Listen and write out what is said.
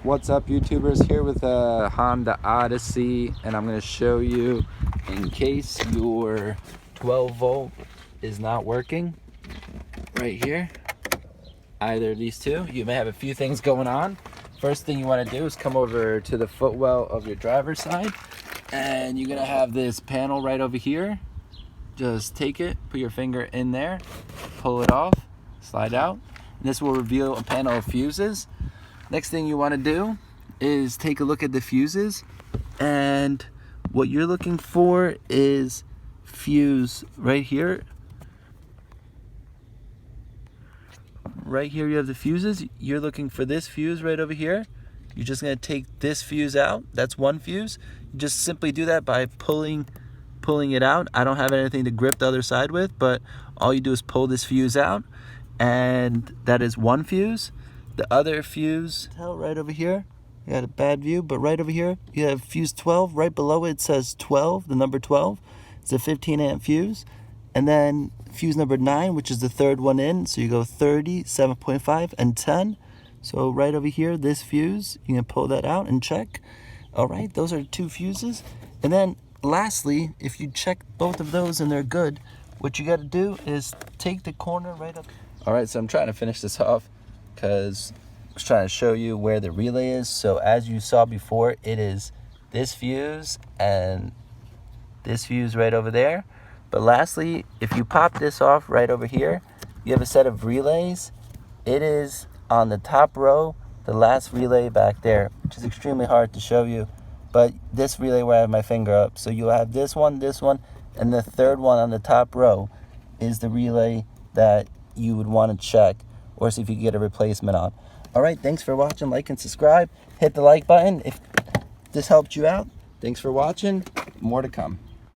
What's up, YouTubers? Here with a Honda Odyssey, and I'm going to show you in case your 12 volt is not working right here. Either of these two, you may have a few things going on. First thing you want to do is come over to the footwell of your driver's side, and you're going to have this panel right over here. Just take it, put your finger in there, pull it off, slide out, and this will reveal a panel of fuses. Next thing you want to do is take a look at the fuses, and what you're looking for is fuse right here. Right here you have the fuses. You're looking for this fuse right over here. You're just going to take this fuse out. That's one fuse. You just simply do that by pulling it out. I don't have anything to grip the other side with, but all you do is pull this fuse out, and that is one fuse. The other fuse, right over here, you got a bad view, but right over here you have fuse 12. Right below it says 12, the number 12. It's a 15 amp fuse. And then fuse number 9, which is the third one in, so you go 30, 7.5, and 10. So right over here, this fuse, you can pull that out and check. All right, those are two fuses. And then lastly, if you check both of those and they're good, what you got to do is take the corner right up. All right, so I'm trying to finish this off because I was trying to show you where the relay is. So as you saw before, it is this fuse and this fuse right over there. But lastly, if you pop this off right over here, you have a set of relays. It is on the top row, the last relay back there, which is extremely hard to show you. But this relay where I have my finger up. So you'll have this one, and the third one on the top row is the relay that you would want to check or see if you can get a replacement on. All right, thanks for watching. Like and subscribe. Hit the like button if this helped you out. Thanks for watching. More to come.